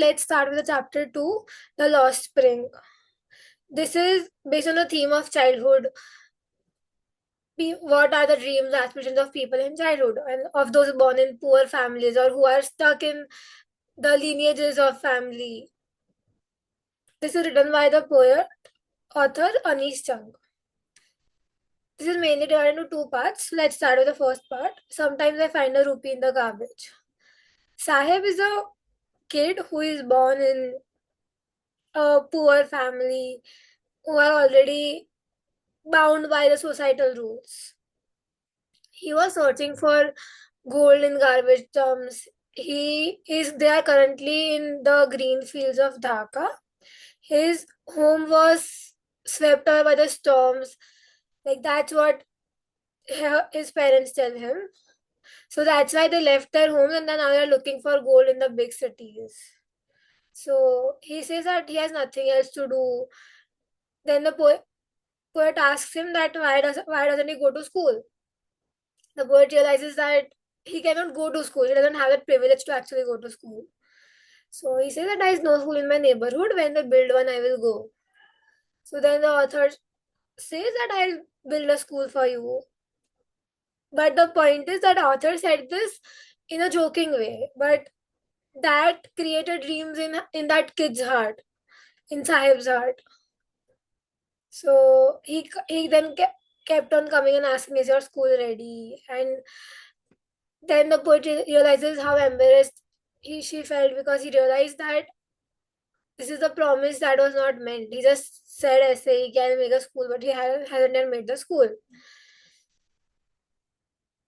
let's start with the chapter 2, The Lost Spring. This is based on the theme of childhood. What are the dreams, aspirations of people in childhood, and of those born in poor families or who are stuck in the lineages of family. This is written by the poet author Anish Chung. This is mainly divided into two parts. Let's start with the first part. Sometimes I find a rupee in the garbage. Sahib is a kid who is born in a poor family who are already bound by the societal rules. He was searching for gold in garbage dumps. They are currently in the green fields of Dhaka. His home was swept away by the storms. Like that's what his parents tell him. So that's why they left their homes and then now they're looking for gold in the big cities. So he says that he has nothing else to do. Then the poet asks him that why doesn't he go to school? The poet realizes that he cannot go to school. He doesn't have that privilege to actually go to school. So he says that there is no school in my neighborhood. When they build one, I will go. So then the author says that I'll build a school for you. But the point is that author said this in a joking way. But that created dreams in that kid's heart, in Sahib's heart. So he then kept on coming and asking, "Is your school ready?" And then the poet realizes how embarrassed she felt because he realized that this is a promise that was not meant. He just said essay he can make a school, but he hasn't yet made the school.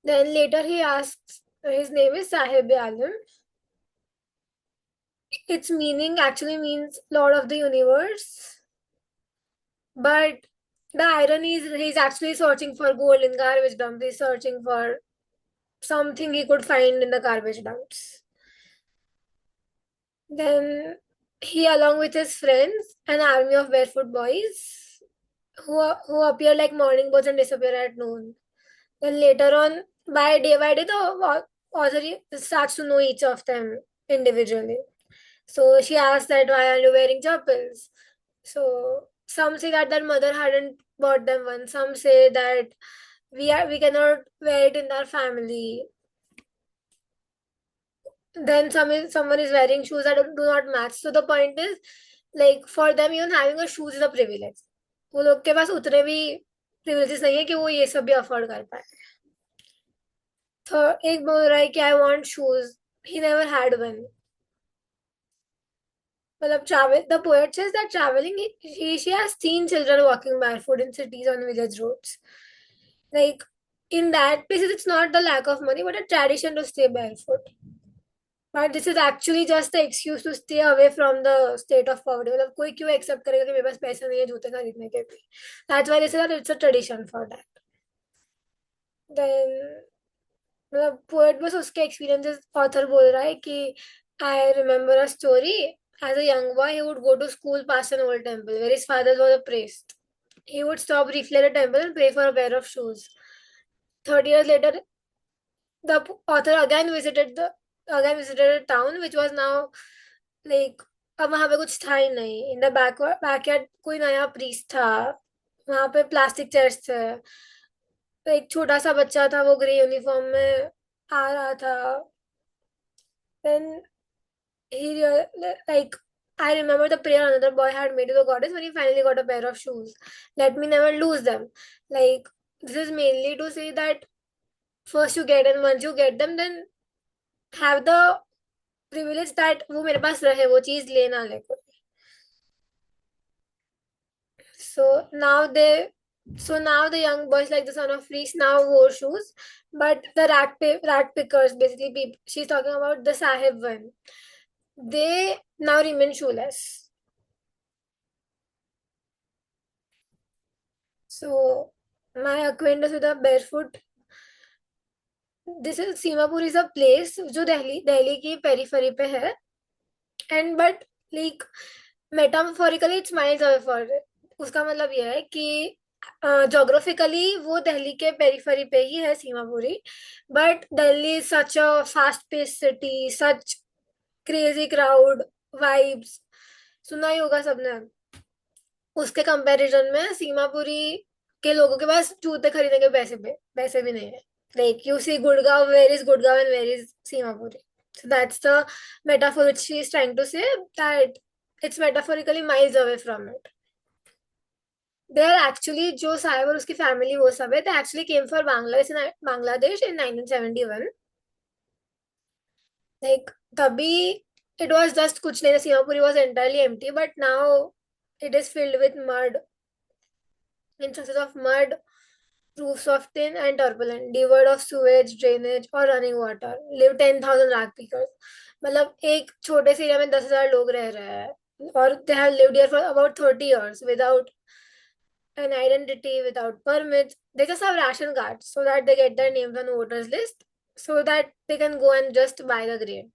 Then later he asks, his name is Sahib Alam. Its meaning actually means Lord of the Universe. But the irony is he's actually searching for gold in garbage dumps. He's searching for something he could find in the garbage dumps. Then he, along with his friends, an army of barefoot boys who appear like morning birds and disappear at noon. Then later on, by day, the author starts to know each of them individually. So she asks that why are you wearing chappals? So some say that their mother hadn't bought them one. Some say that we cannot wear it in our family. Then someone is wearing shoes that do not match. So the point is, like for them even having a shoes is a privilege. वो लोग के पास उतने भी privileges नहीं है कि वो ये सब भी afford कर पाए. तो एक बोल रहा है कि I want shoes. He never had one. मतलब travel. The poet says that traveling, she has seen children walking barefoot in cities on village roads. Like in that places, it's not the lack of money, but a tradition to stay barefoot. But this is actually just the excuse to stay away from the state of poverty. मतलब कोई क्यों accept करेगा कि मेरे पास पैसा नहीं है जूते खरीदने के लिए. That's why they say that it's a tradition for that. Then मतलब poet बस उसके experiences author बोल रहा है कि I remember a story. As a young boy, he would go to school past an old temple where his father was a priest. He would stop briefly at a temple and pray for a pair of shoes. 30 years later, the author again visited a town which was now like अब वहां पे कुछ था ही नहीं. In the backyard कोई नया priest था. वहां पे प्लास्टिक चेयर्स थे. तो एक छोटा सा बच्चा था वो ग्रे यूनिफॉर्म में आ रहा था. Then like I remember the prayer another boy had made to the goddess when he finally got a pair of shoes. Let me never lose them. Like this is mainly to say that first you get and once you get them then have the privilege that वो मेरे पास रहे वो चीज लेना ले कोई. So now the young boys like the son of Reese now wore shoes, but the rat pickers basically people, she's talking about the Sahib one. They now remain shoeless. So my acquaintance with a barefoot. This is Simapur is a place जो दिल्ली की periphery पे है. And but like metaphorically it's miles away for it. उसका मतलब यह है कि geographically वो दिल्ली के पेरीफेरी पे ही है Seemapuri. But Delhi is such a fast pace city, such crazy crowd. Vibes सुना ही होगा सबने। उसके कंपैरिजन में सीमापुरी के लोगों के पास जूते खरीदने के पैसे भी नहीं है। Like you see Gurgaon, where is Gurgaon and where is Seemapuri? So that's the metaphor which she is trying to say, that it's metaphorically miles away from it. They are actually, जो साहिब और उसकी फैमिली वो सब है, they actually came for Bangladesh in 1971. Like तभी it was just कुछ नहीं, Seemapuri was entirely empty, but now it is filled with mud, instances of mud, roofs of tin and turbulent, devoid of sewage, drainage or running water. Live 10,000 lakh people. मतलब एक छोटे से area में 10,000 लोग रह रहे हैं, और they have lived here for about 30 years without an identity, without permits. They just have ration cards so that they get their names on the voters list, so that they can go and just buy the grain.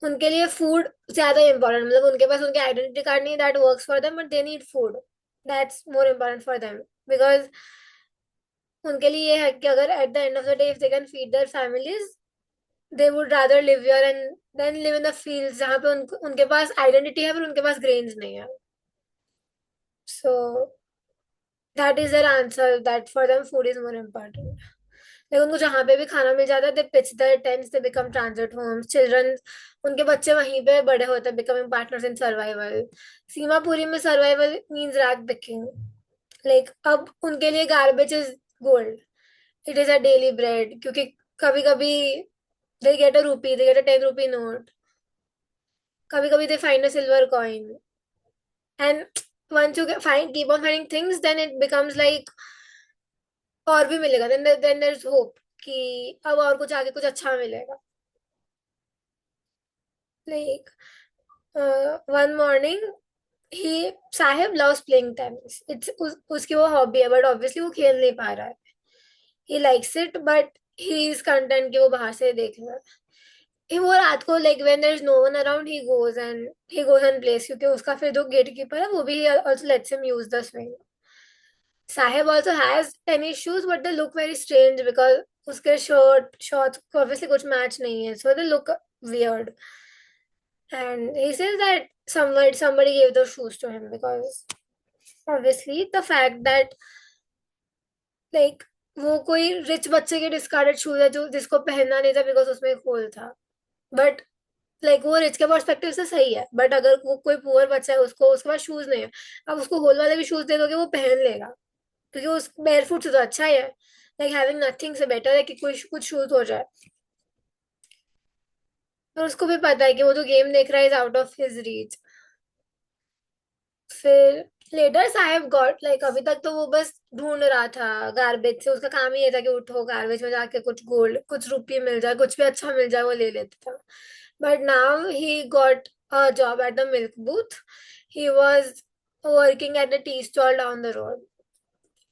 उनके लिए food ज्यादा important, मतलब उनके पास उनके identity card नहीं, that works for them, but they need food, that's more important for them, because उनके लिए ये है कि अगर at the end of the day if they can feed their families, they would rather live here and then live in the fields जहाँ पे उनके पास identity है पर उनके पास ग्रेन्स नहीं है. So that is their answer, that for them food is more important. लेकिन उनको जहाँ पे भी खाना मिल जाता है, they pitch their tents, they become transit homes, children, उनके बच्चे वहीं पे बड़े होते हैं, becoming partners in survival. Seemapuri में survival means rag picking. Like अब उनके लिए garbage is gold, it is a daily bread, क्योंकि कभी कभी they get a rupee, they get a 10 rupee note. कभी कभी they find a silver coin. And once you keep on finding things, then it becomes like और भी मिलेगा. Then there's hope कि अब और कुछ आगे कुछ अच्छा मिलेगा. Like one morning, he Sahib loves playing tennis. उसकी वो hobby है, but obviously वो खेल नहीं पा रहा है. He likes it, but he is content कि वो बाहर से देख रहा है. वो रात को like when there is no one around he goes and plays, क्योंकि उसका फिर जो गेट कीपर है वो भी also lets him use the swing. Sahib also has tennis shoes, but they look very strange because उसके शॉर्ट्स ऑब्वियसली कुछ match नहीं है, so they look weird. And he says that somebody gave those shoes to him, because obviously the fact that like वो कोई rich बच्चे के discarded shoes है जो जिसको पहनना नहीं था बिकॉज उसमें एक होल था. बट वो रिच के पर्सपेक्टिव से सही है, बट अगर वो कोई पुअर बच्चा है, उसको उसके पास शूज नहीं है, अब उसको होल वाले भी शूज दे दोगे वो पहन लेगा, क्योंकि उस बेयर फुट से तो अच्छा ही है. हैविंग नथिंग से बेटर है कि कोई कुछ शूज हो जाए. और उसको भी पता है कि वो जो गेम देख रहा है is out of his reach. फिर लेटर साहेब गॉट अभी तक तो वो बस ढूंढ रहा था गार्बेज से, उसका काम ही ये था कि उठो गार्बेज में जाके कुछ गोल्ड कुछ रुपये मिल जाए, कुछ भी अच्छा मिल जाए वो ले लेता था. But now he got a job at the milk booth. He was working at the tea stall down the road.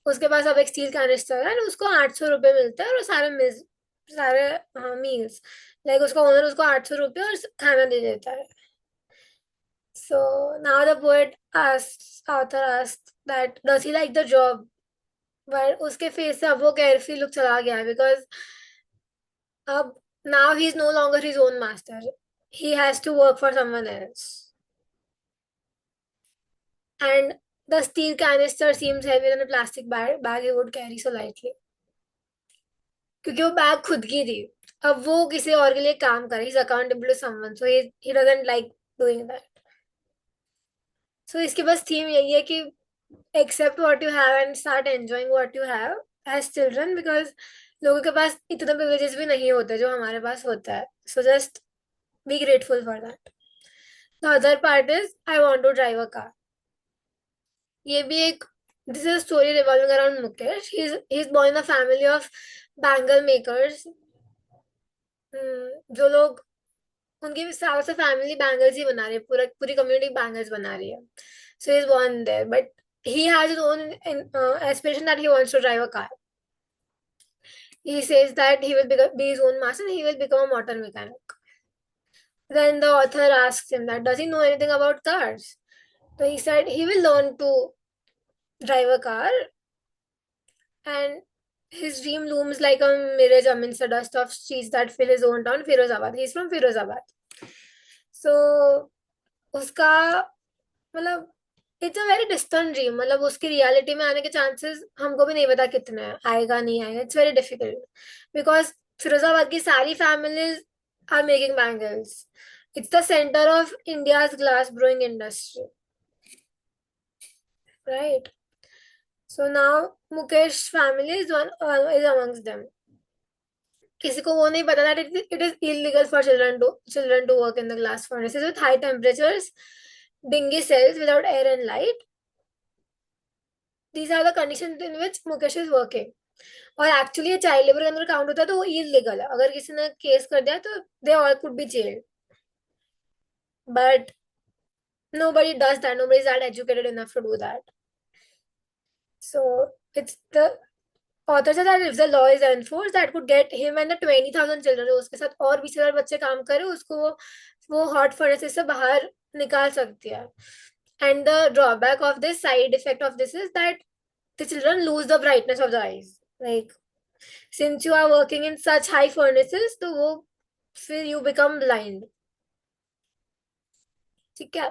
उसके पास अब एक स्टील कैनिस्टर है, उसको 800 रुपये मिलते हैं, और सारे मील्स उसका ओनर उसको 800 रुपये और खाना दे देता है. So now the author asks that does he like the job? But उसके फेस से अब वो carefree look चला गया है, because अब now he is no longer his own master. He has to work for someone else. And the steel canister seems heavier than a plastic bag he would carry so lightly. क्योंकि वो bag खुद की थी, अब वो किसी और के लिए काम करे. He's accountable to someone, so he doesn't like doing that. So इसकी बस थीम यही है कि accept what you have and start enjoying what you have as children, because लोगों के पास इतना privileges भी नहीं होते जो हमारे पास होता है. So just be grateful for that. The other part is I want to drive a car. ये भी एक this is a story revolving around Mukesh. He's born in a family of bangle makers. जो लोग उनकी हिसाब से family bangles ही बना रही है, पूरी कम्युनिटी बैंगल्स बना रही है. So he's born there, but he has his own aspiration that he wants to drive a car. He says that he will be his own master and he will become a motor mechanic. Then the author asks him that does he know anything about cars? So he said he will learn to drive a car, and his dream looms like a mirage amidst the dust of streets that fill his own town, Firozabad. He's from Firozabad. सो उसका मतलब it's a very distant dream, मतलब उसकी reality में आने के chances हमको भी नहीं पता कितने हैं, आएगा नहीं आएगा, it's very difficult because Firozabad की सारी families are making bangles. It's the centre of India's glass blowing industry, right? So now Mukesh family is amongst them. किसी को वो नहीं पता that it is illegal for children to work in the glass furnaces with high temperatures, dingy cells without air and light. These are the conditions in which Mukesh is working. और actually ये child labour के अंदर count होता है तो वो illegal है. अगर किसी ने केस कर दिया तो they all could be gelled. But nobody does that. Nobody is that educated enough to do that. So it's the author said that if the law is enforced, that could get him and the 20,000 children जो उसके साथ और 20,000 बच्चे काम करे उसको वो hot furnaces से बाहर निकाल सकती है. And the drawback of this, side effect of this, is that the children lose the brightness of the eyes. Like, since you are working in such high furnaces, तो वो फिर you become blind. ठीक है.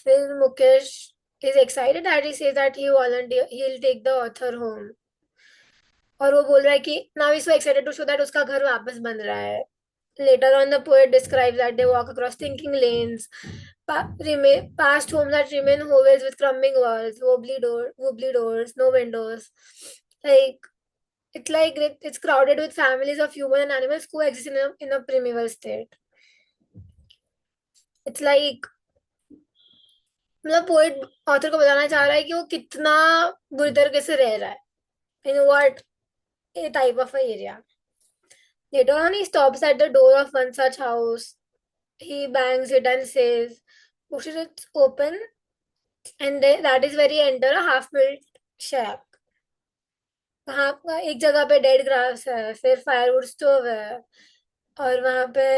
फिर Mukesh is excited that he says that he'll take the author home. और वो बोल रहा है कि now he's so excited to show that उसका घर वापस बन रहा है. Later on, the poet describes that they walk across thinking lanes, past homes that remain hovels with crumbling walls, wobbly doors, no windows. Like it's crowded with families of human and animals coexist in a primeval state. It's like मतलब poet author को बताना चाह रहा है कि वो कितना बुरी तरीके से रह रहा है in what A type of area. Later on, he stops at the door of one such house. He bangs it and says, pushes it open, and that is where he enter a half-built shack. वहाँ एक जगह पे dead grass है, फिर firewood stove है, और वहाँ पे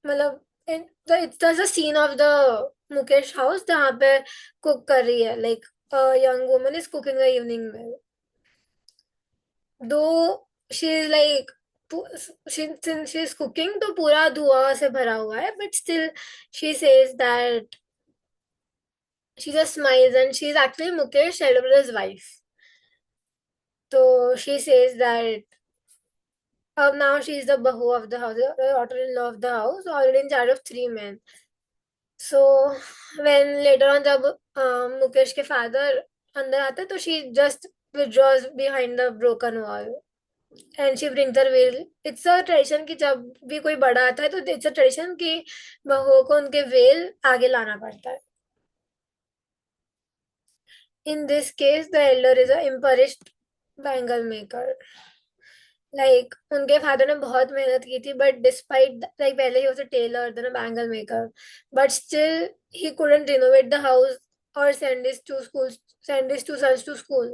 मतलब it's the scene of the Mukesh house जहाँ पे कुक कर रही है. Like young woman is cooking the evening में. Though she is like since she is cooking तो पूरा धुआं से भरा हुआ है, but still she says that she just smiles and she is actually Mukesh Sheldra's wife. So she says that now she is the bahu of the house, the daughter-in-law of the house, already in charge of three men. So when later on जब मुकेश के father अंदर आते तो she just withdraws behind the broken wall. And she brings her well. It's a tradition कि जब भी कोई बड़ा आता है तो इट्स अ ट्रेडिशन कि बहुओं को उनके वेल आगे लाना पड़ता है. In this case the elder is a impoverished bangle maker. Like उनके फादर ने बहुत मेहनत की थी बट डिस्पाइट लाइक पहले ही was a tailor then a bangle maker but still he couldn't renovate the house और send his two sons to school.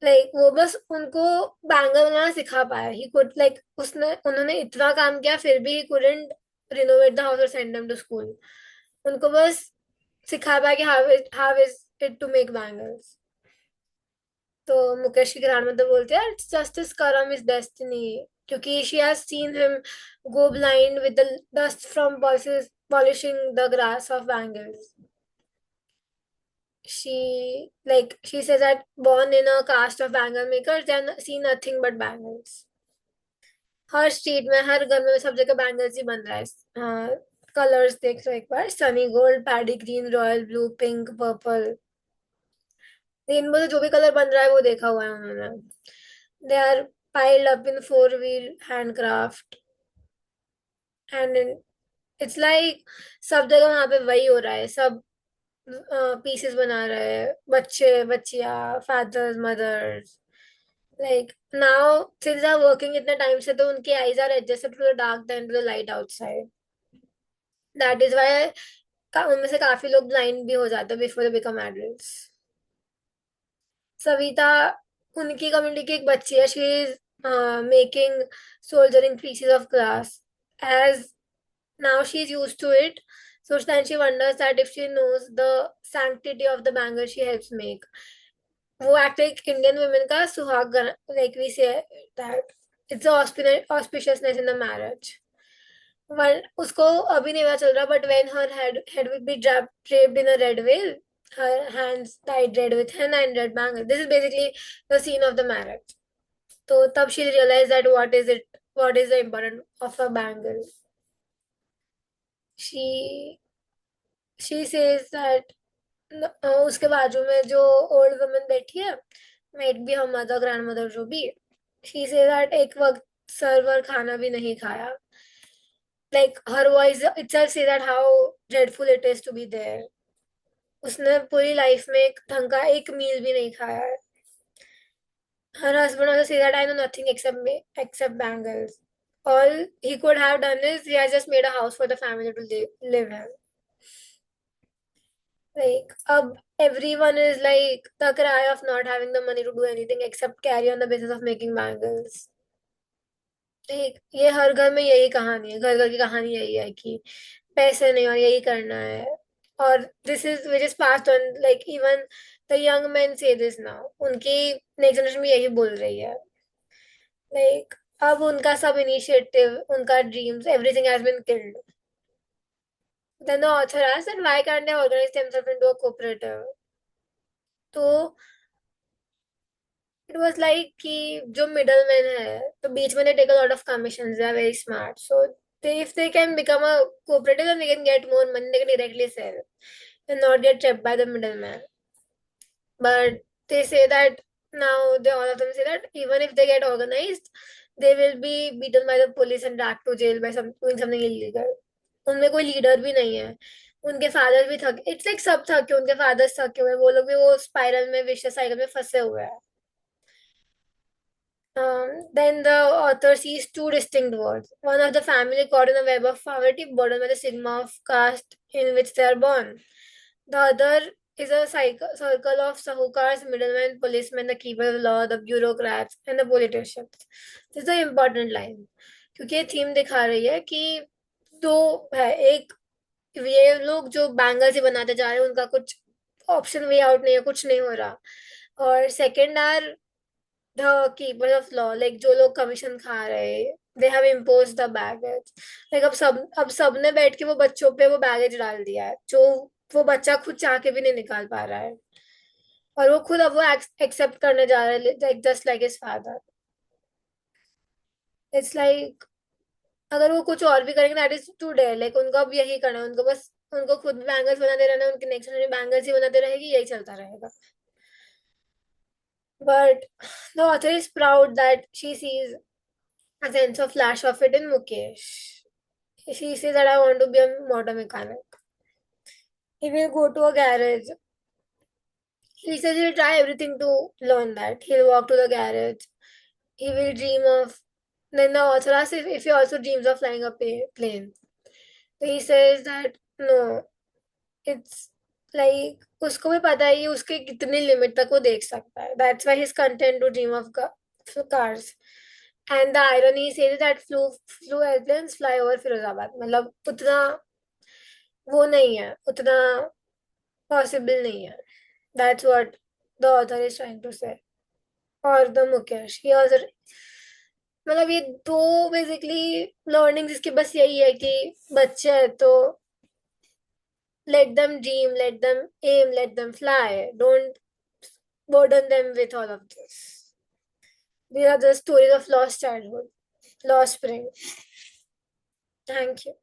Like वो बस उनको बैंगल बनाना सिखा पाया. ही कुड लाइक उसने उन्होंने इतना काम किया फिर भी he couldn't renovate the house और सेंड देम टू स्कूल. उनको बस सिखा पाया कि how is it to make bangles. तो मुकेश की ग्रैंडमदर बोलते हैं it's just his karam is destiny, क्योंकि she has seen him go blind with the dust from polishing the glass of bangles. She says that born in a caste of bangle makers, they have seen nothing but bangles. Her street में हर घर में सब जगह bangles ही बन रहा है. हाँ, colours देख लो एक बार. Sunny gold, paddy green, royal blue, pink, purple. Rainbow से जो भी कलर बन रहा है वो देखा हुआ है उन्होंने. They are piled up in four-wheel handcraft and it's like सब जगह वहां पे वही हो रहा है. सब पीसेस बना रहे हैं, बच्चे बच्चियां, fathers mothers. Like now since are working इतने टाइम से तो उनकी eyes are adjusted to the dark than to the light outside. That is why उनमें से काफी लोग ब्लाइंड भी हो जाते हैं before they become adults. Savita उनकी कम्युनिटी की एक बच्ची है. She is making soldering pieces of glass. As now she's used to it, so then she wonders that if she knows the sanctity of the bangle she helps make. वो act एक Indian women का suhag, like we say that it's auspiciousness in the marriage. उसको अभी नहीं पता चल रहा, but when her head will be draped in a red veil, her hands tied red with henna and red bangle. This is basically the scene of the marriage. तो तब she realized that what is the importance of a bangle. she she says that उसके बाजू में जो old woman बैठी है, met भी हम मदर ग्रैंड मदर जो भी, शी से दैट एक वक्त सर्वर खाना भी नहीं खाया. Like her voice itself say that how dreadful it is to be there. उसने पूरी लाइफ में एक ढंग का एक मील भी नहीं खाया है. Her husband also say that I know nothing except bangles. All he could have done is he has just made a house for the family to live in. Like, everyone is like the cry of not having the money to do anything except carry on the business of making bangles. Like, ये हर घर में यही कहानी है, घर घर की कहानी यही है कि पैसे नहीं और यही करना है. और this is which is passed on, like even the young man से दिस नाउ, उनकी नेक्स्ट जनरेशन भी यही बोल रही है. लाइक अब उनका सब इनिशिएटिव, उनका dreams, everything has been killed. Then the author asked that why can't they organize themselves into a cooperative? तो इट वाज लाइक कि जो मिडल मैन है तो बीच में, they take a lot of commissions, they are very smart, so if they can become a cooperative, then they can get more money, they can directly sell and not get trapped by the middleman. But they say that now, they all of them say that even if they get organized, they will be beaten by the police and dragged to jail by doing something illegal. उनमें कोई leader भी नहीं है. उनके father भी थक, it's like सब थके, उनके फादर्स थके हुए, वो लोग भी वो स्पाइरल में, विशियस साइकिल में फंसे हुए हैं. Then the author sees two distinct worlds. One of the family caught in a web of poverty, burdened by the stigma of caste in which they are born. The other is a circle of sahukars, middlemen, policemen, the keepers of law, the bureaucrats, and the politicians. This is the important line. क्योंकि ये theme दिखा रही है कि दो है. एक, ये लोग जो बैंगल्स ही बनाते जा रहे हैं, उनका कुछ ऑप्शन वे आउट नहीं है, कुछ नहीं हो रहा. और second are the keepers of law, like जो लोग कमीशन खा रहे हैं, they have imposed the baggage. like अब सब ने बैठ के वो बच्चों पे वो बैगेज डाल दिया है, जो वो बच्चा खुद चाह के भी नहीं निकाल पा रहा है. और वो खुद अब वो एक्सेप्ट करने जा रहा है, like just like his father. It's like अगर वो कुछ और भी करेंगे, that is to dare. Like उनको अब यही करना है, उनको बस उनको खुद बैंगल्स बनाते रहना है, उनके नेक्स्ट जनरेशन बैंगल्स ही बनाते रहेगी, यही चलता रहेगा. But the author is proud that she sees a sense of flash of it in Mukesh. She says that I want to be a motor mechanic. He will go to a garage. He says he'll try everything to learn that. He'll walk to the garage. He will dream of. Then the author asks if he also dreams of flying a plane. So he says that no, it's like उसको भी पता है ये उसके कितनी limit तक वो देख सकता है. That's why he's content to dream of cars. And the irony says that flew airplanes fly over Firozabad. मतलब उतना वो नहीं है, उतना पॉसिबल नहीं है. That's what the author is trying to say. और the मुकेश, he also, मतलब ये दो बेसिकली लर्निंग इसकी बस यही है कि बच्चे हैं तो let them dream, let them aim, let them fly. Don't burden them with all of this. These are the stories of lost childhood, lost spring. Thank you.